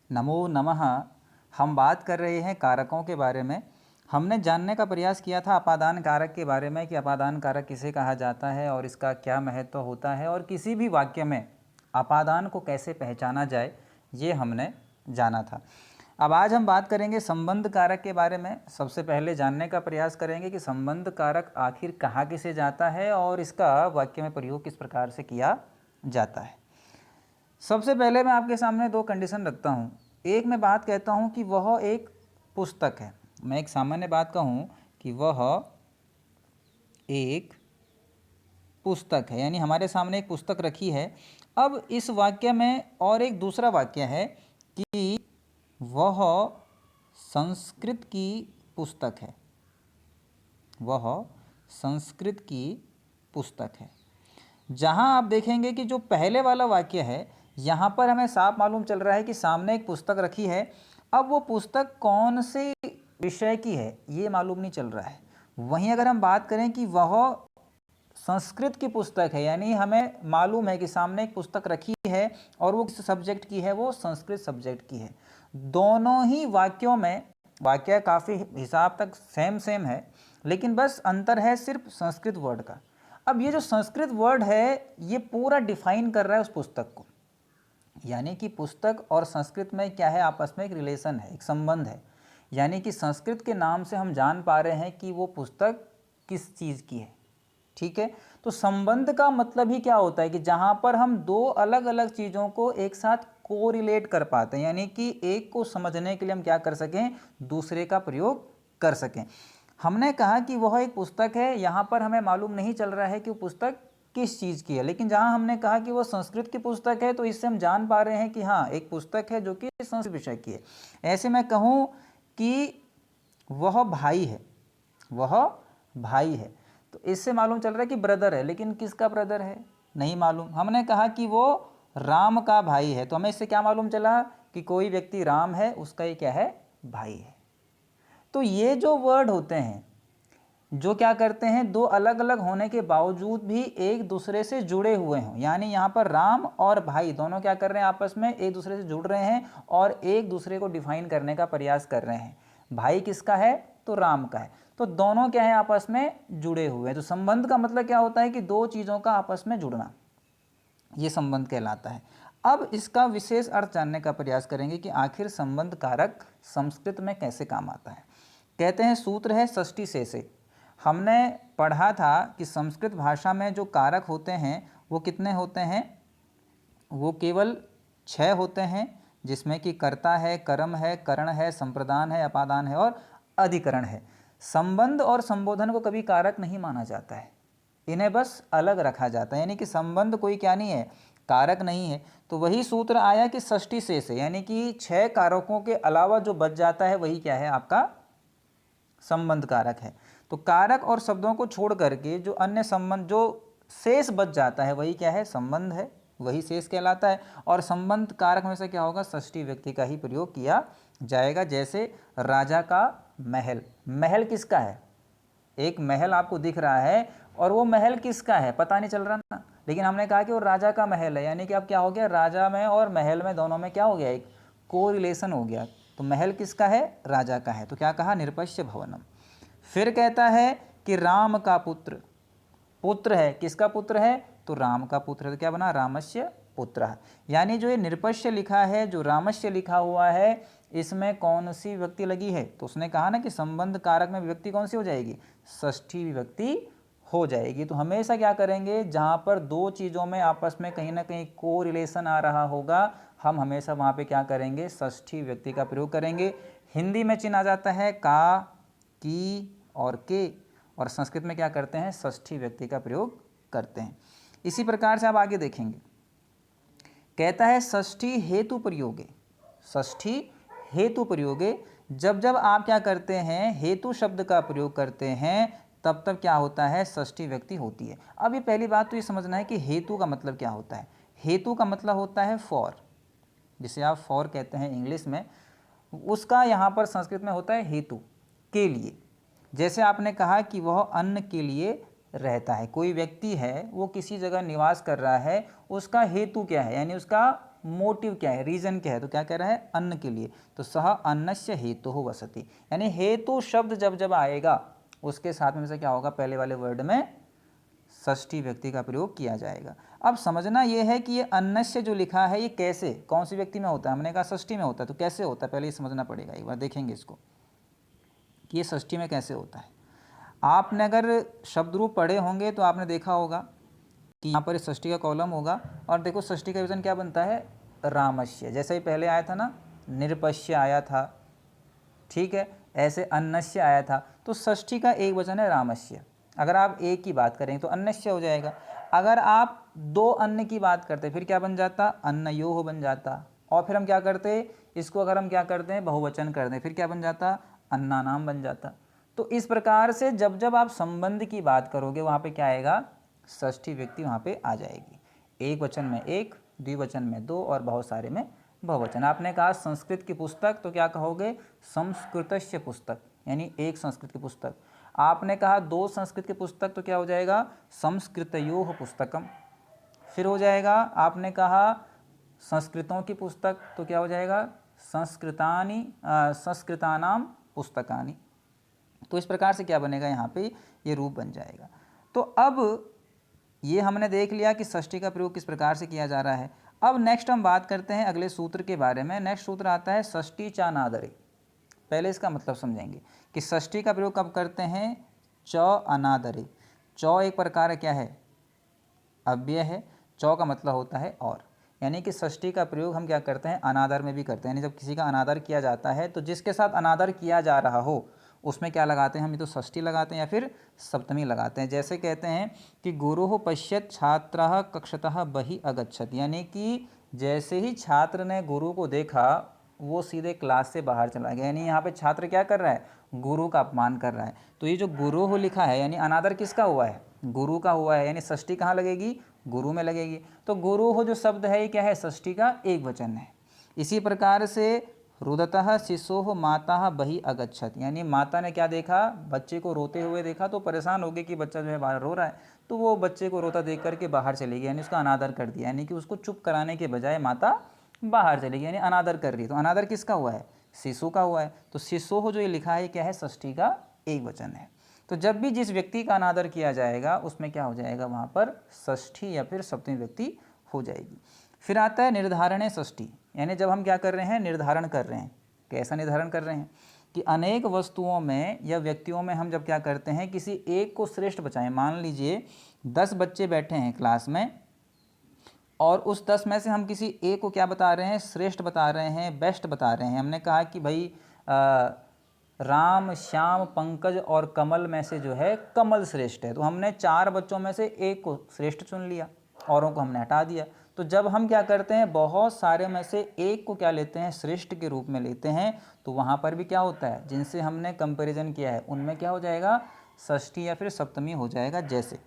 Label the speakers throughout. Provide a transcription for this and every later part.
Speaker 1: नमो नमः। हम बात कर रहे हैं कारकों के बारे में। हमने जानने का प्रयास किया था अपादान कारक के बारे में कि अपादान कारक किसे कहा जाता है और इसका क्या महत्व होता है और किसी भी वाक्य में अपादान को कैसे पहचाना जाए, ये हमने जाना था। अब आज हम बात करेंगे संबंध कारक के बारे में। सबसे पहले जानने का प्रयास करेंगे कि संबंध कारक आखिर कहाँ किसे जाता है और इसका वाक्य में प्रयोग किस प्रकार से किया जाता है। सबसे पहले मैं आपके सामने दो कंडीशन रखता हूँ। एक मैं बात कहता हूँ कि वह एक पुस्तक है। मैं एक सामान्य बात कहूँ कि वह एक पुस्तक है, यानी हमारे सामने एक पुस्तक रखी है। अब इस वाक्य में और एक दूसरा वाक्य है कि वह संस्कृत की पुस्तक है। वह संस्कृत की पुस्तक है। जहाँ आप देखेंगे कि जो पहले वाला वाक्य है, यहाँ पर हमें साफ मालूम चल रहा है कि सामने एक पुस्तक रखी है। अब वो पुस्तक कौन से विषय की है ये मालूम नहीं चल रहा है। वहीं अगर हम बात करें कि वह संस्कृत की पुस्तक है, यानी हमें मालूम है कि सामने एक पुस्तक रखी है और वो किस सब्जेक्ट की है, वो संस्कृत सब्जेक्ट की है। दोनों ही वाक्यों में वाक्य काफ़ी हिसाब तक सेम है, लेकिन बस अंतर है सिर्फ संस्कृत वर्ड का। अब ये जो संस्कृत वर्ड है ये पूरा डिफाइन कर रहा है उस पुस्तक को, यानी कि पुस्तक और संस्कृत में क्या है, आपस में एक रिलेशन है, एक संबंध है। यानी कि संस्कृत के नाम से हम जान पा रहे हैं कि वो पुस्तक किस चीज़ की है। ठीक है, तो संबंध का मतलब ही क्या होता है कि जहाँ पर हम दो अलग अलग चीज़ों को एक साथ कोरिलेट कर पाते हैं, यानी कि एक को समझने के लिए हम क्या कर सकें, दूसरे का प्रयोग कर सकें। हमने कहा कि वह एक पुस्तक है, यहाँ पर हमें मालूम नहीं चल रहा है कि वो पुस्तक किस चीज़ की है, लेकिन जहाँ हमने कहा कि वह संस्कृत की पुस्तक है तो इससे हम जान पा रहे हैं कि हाँ, एक पुस्तक है जो कि संस्कृत विषय की है। ऐसे मैं कहूँ कि वह भाई है, वह भाई है, तो इससे मालूम चल रहा है कि ब्रदर है, लेकिन किसका ब्रदर है नहीं मालूम। हमने कहा कि वो राम का भाई है, तो हमें इससे क्या मालूम चला कि कोई व्यक्ति राम है, उसका ये क्या है, भाई है। तो ये जो वर्ड होते हैं जो क्या करते हैं, दो अलग अलग होने के बावजूद भी एक दूसरे से जुड़े हुए हों, यानी यहाँ पर राम और भाई दोनों क्या कर रहे हैं, आपस में एक दूसरे से जुड़ रहे हैं और एक दूसरे को डिफाइन करने का प्रयास कर रहे हैं। भाई किसका है, तो राम का है, तो दोनों क्या है, आपस में जुड़े हुए हैं। तो संबंध का मतलब क्या होता है कि दो चीज़ों का आपस में जुड़ना, ये संबंध कहलाता है। अब इसका विशेष अर्थ जानने का प्रयास करेंगे कि आखिर संबंध कारक संस्कृत में कैसे काम आता है। कहते हैं सूत्र है षष्ठी से। हमने पढ़ा था कि संस्कृत भाषा में जो कारक होते हैं वो कितने होते हैं, वो केवल 6 होते हैं, जिसमें कि कर्ता है, कर्म है, करण है, संप्रदान है, अपादान है और अधिकरण है। संबंध और संबोधन को कभी कारक नहीं माना जाता है, इन्हें बस अलग रखा जाता है, यानी कि संबंध कोई क्या नहीं है, कारक नहीं है। तो वही सूत्र आया कि षष्ठी से, यानी कि 6 कारकों के अलावा जो बच जाता है वही क्या है, आपका संबंध कारक है। तो कारक और शब्दों को छोड़ करके जो अन्य संबंध, जो शेष बच जाता है वही क्या है, संबंध है, वही शेष कहलाता है। और संबंध कारक में से क्या होगा, षष्ठी व्यक्ति का ही प्रयोग किया जाएगा। जैसे राजा का महल, महल किसका है, एक महल आपको दिख रहा है और वो महल किसका है पता नहीं चल रहा ना, लेकिन हमने कहा कि वो राजा का महल है, यानी कि अब क्या हो गया, राजा में और महल में दोनों में क्या हो गया, एक कोरिलेशन हो गया। तो महल किसका है, राजा का है, तो क्या कहा, निरपश्य भवनम। फिर कहता है कि राम का पुत्र, पुत्र है, किसका पुत्र है, तो राम का पुत्र है, तो क्या बना, रामस्य पुत्र। यानी जो ये निरपश्य लिखा है, जो रामस्य लिखा हुआ है, इसमें कौन सी विभक्ति लगी है, तो उसने कहा ना कि संबंध कारक में विभक्ति कौन सी हो जाएगी, षष्ठी विभक्ति हो जाएगी। तो हमेशा क्या करेंगे, जहाँ पर दो चीज़ों में आपस में कहीं ना कहीं को रिलेशन आ रहा होगा, हम हमेशा वहाँ पे क्या करेंगे, षष्ठी विभक्ति का प्रयोग करेंगे। हिंदी में चिन्ह आ जाता है का, की और के, और संस्कृत में क्या करते हैं, षष्ठी व्यक्ति का प्रयोग करते हैं। इसी प्रकार से आप आगे देखेंगे, कहता है षष्ठी हेतु प्रयोगे, षष्ठी हेतु प्रयोगे, जब जब आप क्या करते हैं, हेतु शब्द का प्रयोग करते हैं, तब तब क्या होता है, षष्ठी व्यक्ति होती है। अब ये पहली बात तो ये समझना है कि हेतु का मतलब क्या होता है। हेतु का मतलब होता है फॉर, जिसे आप फॉर कहते हैं इंग्लिश में, उसका यहाँ पर संस्कृत में होता है हेतु, के लिए। जैसे आपने कहा कि वह अन्न के लिए रहता है, कोई व्यक्ति है वो किसी जगह निवास कर रहा है, उसका हेतु क्या है, यानी उसका मोटिव क्या है, रीजन क्या है, तो क्या कह रहा है, अन्न के लिए। तो सह अन्नस्य हेतु वसति, यानी हेतु शब्द जब जब आएगा उसके साथ में से क्या होगा, पहले वाले वर्ड में षष्ठी व्यक्ति का प्रयोग किया जाएगा। अब समझना यह है कि ये अन्नस्य जो लिखा है ये कैसे, कौन सी व्यक्ति में होता है, हमने कहा षष्ठी में होता है, तो कैसे होता है पहले ये समझना पड़ेगा। एक बार देखेंगे इसको कि ये षष्ठी में कैसे होता है। आपने अगर शब्द रूप पढ़े होंगे तो आपने देखा होगा कि यहाँ पर षष्ठी का कॉलम होगा, और देखो षष्ठी का विवरण क्या बनता है, रामस्य, जैसे ही पहले आया था ना, निरपश्य आया था, ठीक है, ऐसे अन्नस्य आया था, तो षष्ठी का एक वचन है रामस्य। अगर आप एक की बात करें तो अन्नस्य हो जाएगा। अगर आप दो अन्न की बात करते फिर क्या बन जाता, अन्नयोः बन जाता। और फिर हम क्या करते, इसको अगर हम क्या करते हैं, बहुवचन कर दें, फिर क्या बन जाता, अन्नानाम बन जाता। तो इस प्रकार से जब जब आप संबंध की बात करोगे वहाँ पे क्या आएगा, षष्ठी व्यक्ति वहाँ पे आ जाएगी। एक वचन में एक, द्विवचन में दो, और बहुत सारे में बहुवचन। आपने कहा संस्कृत की पुस्तक तो क्या कहोगे, संस्कृतस्य पुस्तक, यानी एक संस्कृत की पुस्तक। आपने कहा दो संस्कृत की पुस्तक तो क्या हो जाएगा, संस्कृतयोः पुस्तकम। फिर हो जाएगा आपने कहा संस्कृतों की पुस्तक तो क्या हो जाएगा, संस्कृतानाम पुस्तकानि। तो इस प्रकार से क्या बनेगा, यहाँ पे ये रूप बन जाएगा। तो अब ये हमने देख लिया कि षष्ठी का प्रयोग किस प्रकार से किया जा रहा है। अब नेक्स्ट हम बात करते हैं अगले सूत्र के बारे में। नेक्स्ट सूत्र आता है षष्ठी चानादरे। पहले इसका मतलब समझेंगे कि षष्ठी का प्रयोग कब करते हैं, च अनादरे। च एक प्रकार क्या है, अव्यय है। च का मतलब होता है और, यानी कि षष्ठी का प्रयोग हम क्या करते हैं, अनादर में भी करते हैं। यानी जब किसी का अनादर किया जाता है तो जिसके साथ अनादर किया जा रहा हो उसमें क्या लगाते हैं हम, ये तो षष्ठी लगाते हैं या फिर सप्तमी लगाते हैं। जैसे कहते हैं कि गुरुः पश्यत छात्रः कक्षतः बहि अगच्छत, यानी कि जैसे ही छात्र ने गुरु को देखा वो सीधे क्लास से बाहर चला गया। यानी यहाँ पे छात्र क्या कर रहा है, गुरु का अपमान कर रहा है। तो ये जो गुरुः लिखा है यानी अनादर किसका हुआ है, गुरु का हुआ है, यानी षष्ठी कहाँ लगेगी, गुरु में लगेगी। तो गुरुः जो शब्द है ये क्या है, षष्ठी का एक वचन है। इसी प्रकार से रुदतः शिशोः माता बहि अगच्छत, यानी माता ने क्या देखा, बच्चे को रोते हुए देखा तो परेशान हो गए कि बच्चा जो है बाहर रो रहा है, तो वो बच्चे को रोता देख करके बाहर चली गई, यानी उसका अनादर कर दिया। यानी कि उसको चुप कराने के बजाय माता बाहर चली गई, यानी अनादर कर रही। तो अनादर किसका हुआ है, शिशु का हुआ है। तो शिशोः जो ये लिखा है क्या है, षष्ठी का एक वचन है। तो जब भी जिस व्यक्ति का अनादर किया जाएगा उसमें क्या हो जाएगा, वहाँ पर षष्ठी या फिर सप्तमी व्यक्ति हो जाएगी। फिर आता है निर्धारणे षष्ठी, यानी जब हम क्या कर रहे हैं, निर्धारण कर रहे हैं। कैसा निर्धारण कर रहे हैं कि अनेक वस्तुओं में या व्यक्तियों में हम जब क्या करते हैं, किसी एक को श्रेष्ठ बचाएं। मान लीजिए 10 बच्चे बैठे हैं क्लास में और उस 10 में से हम किसी एक को क्या बता रहे हैं, श्रेष्ठ बता रहे हैं, बेस्ट बता रहे हैं। हमने कहा कि भाई राम, श्याम, पंकज और कमल में से जो है कमल श्रेष्ठ है, तो हमने 4 बच्चों में से एक को श्रेष्ठ चुन लिया, औरों को हमने हटा दिया। तो जब हम क्या करते हैं, बहुत सारे में से एक को क्या लेते हैं, श्रेष्ठ के रूप में लेते हैं, तो वहाँ पर भी क्या होता है, जिनसे हमने कंपैरिजन किया है उनमें क्या हो जाएगा, षष्ठी या फिर सप्तमी हो जाएगा। जैसे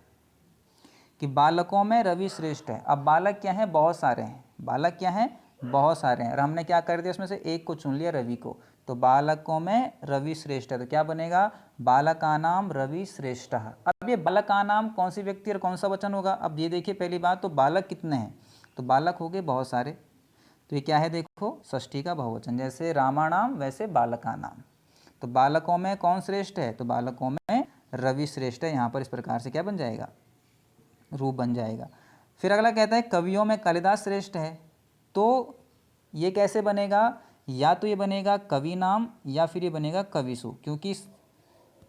Speaker 1: कि बालकों में रवि श्रेष्ठ है। अब बालक क्या है, बहुत सारे हैं, बालक क्या है, बहुत सारे हैं, और हमने क्या कर दिया, उसमें से एक को चुन लिया, रवि को। तो बालकों में रवि श्रेष्ठ है, तो क्या बनेगा, बालकानाम रवि श्रेष्ठ। अब ये बालकानाम कौन सी व्यक्ति और कौन सा वचन होगा। अब ये देखिए पहली बात तो बालक कितने हैं, तो बालक हो गए बहुत सारे, तो ये क्या है, देखो षष्ठी का बहुवचन। जैसे रामाणाम वैसे बालकानाम। तो बालकों में कौन श्रेष्ठ है, तो बालकों में रवि श्रेष्ठ है। यहाँ पर इस प्रकार से क्या बन जाएगा, रूप बन जाएगा। फिर अगला कहता है कवियों में कालिदास श्रेष्ठ है। तो ये कैसे बनेगा, या तो ये बनेगा कवि नाम या फिर ये बनेगा कविसु, क्योंकि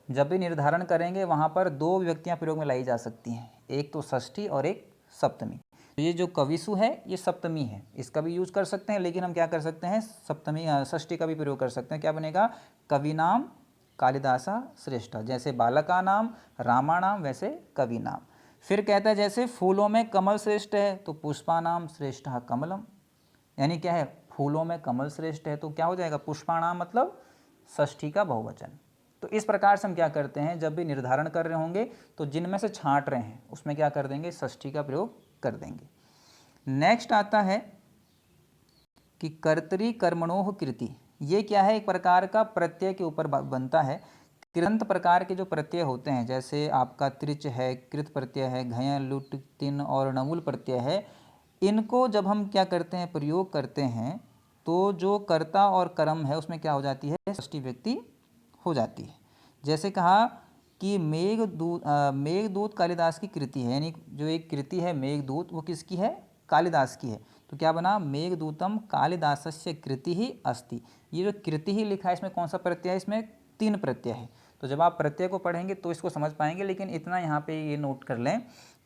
Speaker 1: जब भी निर्धारण करेंगे वहाँ पर दो व्यक्तियाँ प्रयोग में लाई जा सकती हैं, एक तो षष्ठी और एक सप्तमी। तो ये जो कविसु है ये सप्तमी है, इसका भी यूज कर सकते हैं, लेकिन हम क्या कर सकते हैं, सप्तमी षष्ठी का भी प्रयोग कर सकते हैं। क्या बनेगा, कवि नाम कालिदासा श्रेष्ठ। जैसे बालका नाम रामाणाम वैसे कवि नाम। फिर कहता है जैसे फूलों में कमल श्रेष्ठ है, तो पुष्पानाम श्रेष्ठ कमलम, यानी क्या है, फूलों में कमल श्रेष्ठ है, तो क्या हो जाएगा, पुष्पाणाम मतलब षष्ठी का बहुवचन। तो इस प्रकार से हम क्या करते हैं, जब भी निर्धारण कर रहे होंगे तो जिनमें से छांट रहे हैं उसमें क्या कर देंगे, षष्ठी का प्रयोग कर देंगे। नेक्स्ट आता है कि कर्तरी कर्मणोह कृति। ये क्या है, एक प्रकार का प्रत्यय के ऊपर बनता है। कृंत प्रकार के जो प्रत्यय होते हैं, जैसे आपका त्रिच है, कृत प्रत्यय है, घय, लुट, तिन और नमूल प्रत्यय है, इनको जब हम क्या करते हैं, प्रयोग करते हैं, तो जो कर्ता और कर्म है उसमें क्या हो जाती है, षष्ठी व्यक्ति हो जाती है। जैसे कहा कि मेघदूत कालिदास की कृति है, यानी जो एक कृति है मेघदूत वो किसकी है, कालिदास की है। तो क्या बना, मेघदूतम कालिदासस्य कृति ही अस्ति। ये जो कृति ही लिखा है इसमें कौन सा प्रत्यय है, इसमें 3 प्रत्यय है। तो जब आप प्रत्यय को पढ़ेंगे तो इसको समझ पाएंगे, लेकिन इतना यहाँ पे ये नोट कर लें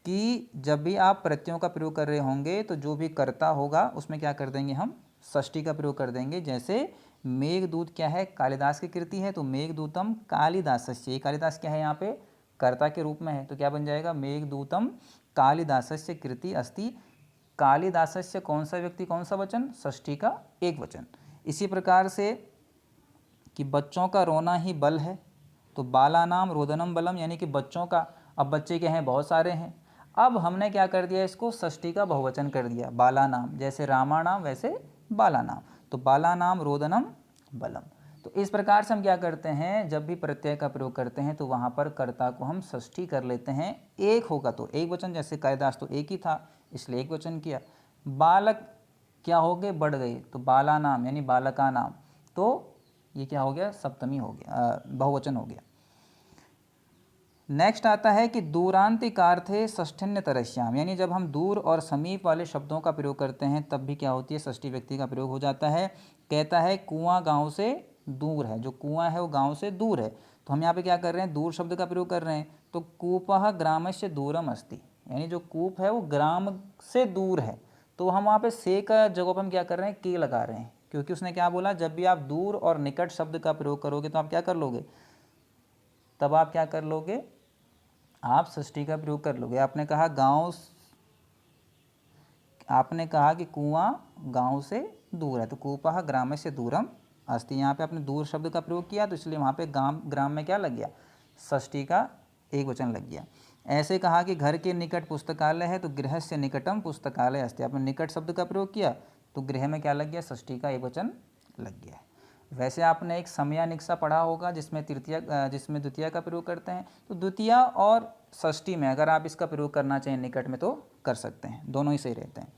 Speaker 1: कि जब भी आप प्रत्ययों का प्रयोग कर रहे होंगे तो जो भी कर्ता होगा उसमें क्या कर देंगे, हम षष्ठी का प्रयोग कर देंगे। जैसे मेघदूत क्या है, कालिदास की कृति है, तो मेघदूतम कालिदासस्य, ये कालिदास क्या है यहाँ पे, कर्ता के रूप में है, तो क्या बन जाएगा, मेघदूतम कालिदासस्य कृति अस्ति। कालिदासस्य कौन सा व्यक्ति, कौन सा वचन, षष्ठी का एक वचन। इसी प्रकार से कि बच्चों का रोना ही बल है, तो बालानाम रोदनम बलम, यानी कि बच्चों का, अब बच्चे क्या हैं, बहुत सारे हैं। अब हमने क्या कर दिया, इसको षष्ठी का बहुवचन कर दिया, बालानाम, जैसे रामानाम वैसे बालानाम, तो बालानाम रोदनम बलम। तो इस प्रकार से हम क्या करते हैं, जब भी प्रत्यय का प्रयोग करते हैं तो वहाँ पर कर्ता को हम षष्ठी कर लेते हैं। एक होगा तो एक वचन, जैसे कालिदास तो एक ही था इसलिए एक वचन किया। बालक क्या हो गए, बढ़ गए, तो बाला नाम यानी बालका नाम, तो ये क्या हो गया, सप्तमी हो गया, बहुवचन हो गया। नेक्स्ट आता है कि दूरांतिकार्थे षष्ठिन्य तरस्याम, यानी जब हम दूर और समीप वाले शब्दों का प्रयोग करते हैं तब भी क्या होती है, षष्ठी व्यक्ति का प्रयोग हो जाता है। कहता है कुआं गांव से दूर है, जो कुआं है वो गांव से दूर है, तो हम यहाँ पे क्या कर रहे हैं, दूर शब्द का प्रयोग कर रहे हैं। तो कूपः ग्रामस्य दूरम अस्ति, यानी जो कूप है वो ग्राम से दूर है, तो हम वहाँ पे से का जगह पर हम क्या कर रहे हैं, के लगा रहे हैं, क्योंकि उसने क्या बोला, जब भी आप दूर और निकट शब्द का प्रयोग करोगे तो आप क्या कर लोगे, तब आप क्या कर लोगे, आप षष्ठी का प्रयोग कर लोगे। आपने कहा गांव, आपने कहा कि कुआं गांव से दूर है, तो कूपः ग्राम से दूरम अस्ति, यहाँ पे आपने दूर शब्द का प्रयोग किया तो इसलिए वहाँ पे ग्राम में क्या लग गया, षष्ठी का एक वचन लग गया। ऐसे कहा कि घर के निकट पुस्तकालय है, तो गृह से निकटम पुस्तकालय अस्ति, आपने निकट शब्द का प्रयोग किया तो गृह में क्या लग गया, षष्ठी का एक वचन लग गया है। वैसे आपने एक समयानिक्सा पढ़ा होगा जिसमें द्वितीय का प्रयोग करते हैं, तो द्वितीय और षष्ठी में अगर आप इसका प्रयोग करना चाहें निकट में तो कर सकते हैं, दोनों ही सही रहते हैं।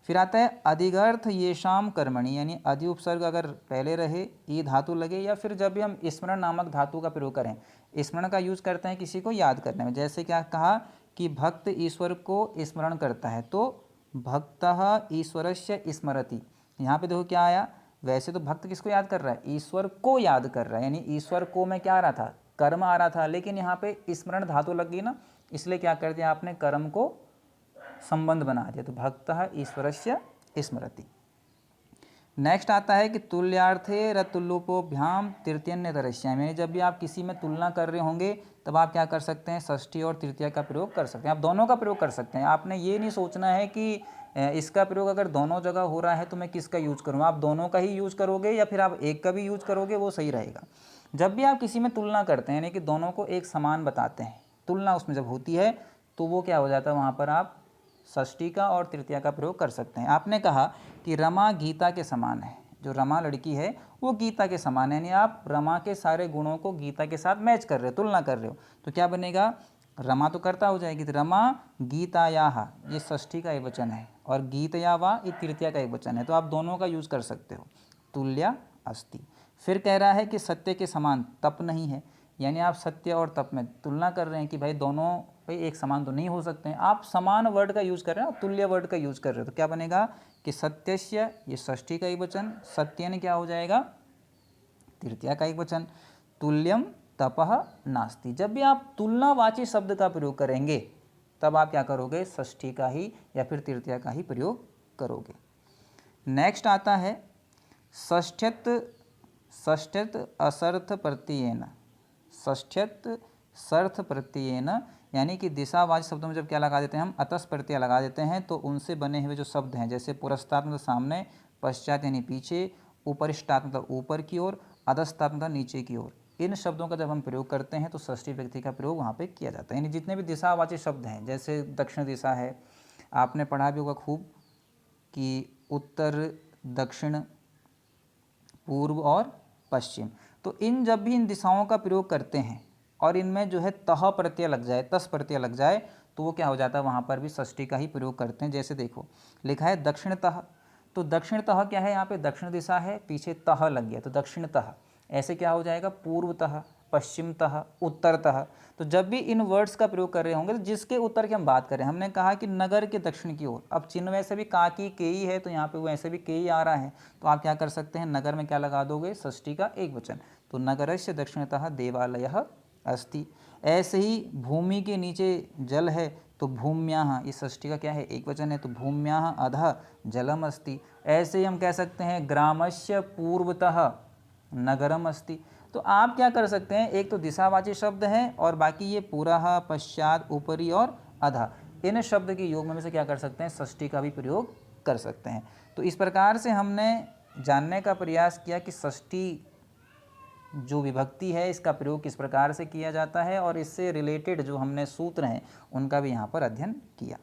Speaker 1: फिर आता है अधिगर्थ येषाम कर्मणि, यानी अधि उपसर्ग अगर पहले रहे, ई धातु लगे, या फिर जब भी हम स्मरण नामक धातु का प्रयोग करें, स्मरण का यूज करते हैं किसी को याद करने में। जैसे क्या कहा कि भक्त ईश्वर को स्मरण करता है, तो भक्तः ईश्वरस्य स्मरति, यहाँ पे देखो क्या आया, वैसे तो भक्त किसको याद कर रहा है, ईश्वर को याद कर रहा है, यानी ईश्वर को में क्या आ रहा था, कर्म आ रहा था, लेकिन यहाँ पे स्मरण धातु लग गई ना, इसलिए क्या कर दिया आपने, कर्म को संबंध बना दिया, तो भक्तः ईश्वरस्य स्मरति। नेक्स्ट आता है कि तुल्यार्थे रतुल्लोपोभ्याम तृतीयन्य तरस्याम, यानी जब भी आप किसी में तुलना कर रहे होंगे तब आप क्या कर सकते हैं, षष्ठी और तृतीया का प्रयोग कर सकते हैं, आप दोनों का प्रयोग कर सकते हैं। आपने ये नहीं सोचना है कि इसका प्रयोग अगर दोनों जगह हो रहा है तो मैं किसका यूज करूँ, आप दोनों का ही यूज करोगे या फिर आप एक का भी यूज करोगे, वो सही रहेगा। जब भी आप किसी में तुलना करते हैं यानी कि दोनों को एक समान बताते हैं, तुलना उसमें जब होती है तो वो क्या हो जाता है, वहाँ पर आप षष्ठी का और तृतीया का प्रयोग कर सकते हैं। आपने कहा कि रमा गीता के समान है, जो रमा लड़की है वो गीता के समान है, यानी आप रमा के सारे गुणों को गीता के साथ मैच कर रहे हो, तुलना कर रहे हो, तो क्या बनेगा, रमा तो कर्ता हो जाएगी, तो रमा गीतायाः, ये षष्ठी का एक वचन है, और गीतया वा ये तृतीया का एक वचन है, तो आप दोनों का यूज कर सकते हो, तुल्या अस्ति। फिर कह रहा है कि सत्य के समान तप नहीं है, यानी आप सत्य और तप में तुलना कर रहे हैं कि भाई दोनों भाई एक समान तो नहीं हो सकते हैं, आप समान वर्ड का यूज कर रहे हैं, तुल्य वर्ड का यूज कर रहे हो, तो क्या बनेगा कि सत्यस्य, ये षष्ठी का एक वचन, सत्यन क्या हो जाएगा, तृतीया का एक वचन, तुल्यम तपः नास्ति। जब भी आप तुलनावाची शब्द का प्रयोग करेंगे तब आप क्या करोगे, षष्ठी का ही या फिर तृतीया का ही प्रयोग करोगे। नेक्स्ट आता है षष्ठ्यत असर्थ प्रत्ययेन, षष्ठ्यत सर्थ प्रत्ययेन, यानी कि दिशावाची शब्दों में जब क्या लगा देते हैं हम, अतस प्रत्यय लगा देते हैं, तो उनसे बने हुए जो शब्द हैं, जैसे पुरस्तात् मतलब सामने, पश्चात यानी पीछे, उपरिष्टात् मतलब ऊपर की ओर, अधस्तात् मतलब नीचे की ओर, इन शब्दों का जब हम प्रयोग करते हैं तो षष्ठी व्यक्ति का प्रयोग वहाँ पे किया जाता है। यानी जितने भी दिशावाची शब्द हैं, जैसे दक्षिण दिशा है, आपने पढ़ा भी होगा खूब कि उत्तर, दक्षिण, पूर्व और पश्चिम, तो इन जब भी इन दिशाओं का प्रयोग करते हैं और इनमें जो है तह प्रत्यय लग जाए, तस प्रत्यय लग जाए, तो वो क्या हो जाता है, वहाँ पर भी षष्ठी का ही प्रयोग करते हैं। जैसे देखो लिखा है दक्षिणतः, तो दक्षिणतः क्या है, यहाँ पे दक्षिण दिशा है, पीछे तह लग गया तो दक्षिणतः। ऐसे क्या हो जाएगा, पूर्वतः, पश्चिमतः, उत्तरतः। तो जब भी इन वर्ड्स का प्रयोग कर रहे होंगे तो जिसके उत्तर की हम बात करें, हमने कहा कि नगर के दक्षिण की ओर, अब चिन्ह वैसे भी का की के ही है तो यहाँ पे वो ऐसे भी के ही आ रहा है, तो आप क्या कर सकते हैं, नगर में क्या लगा दोगे, षष्ठी का एक वचन, तो नगरस्य दक्षिणतः देवालयः अस्ति। ऐसे ही भूमि के नीचे जल है तो भूम्याः, इस षष्ठी का क्या है, एक वचन है, तो भूम्याः अधः जलम अस्ति। ऐसे ही हम कह सकते हैं ग्रामस्य पूर्वतः नगरम अस्ति। तो आप क्या कर सकते हैं, एक तो दिशावाची शब्द है और बाकी ये पुरः, पश्चात, ऊपरी और अधः, इन शब्द के योग में से क्या कर सकते हैं, षष्ठी का भी प्रयोग कर सकते हैं। तो इस प्रकार से हमने जानने का प्रयास किया कि षष्ठी जो विभक्ति है इसका प्रयोग किस प्रकार से किया जाता है और इससे रिलेटेड जो हमने सूत्र हैं उनका भी यहाँ पर अध्ययन किया।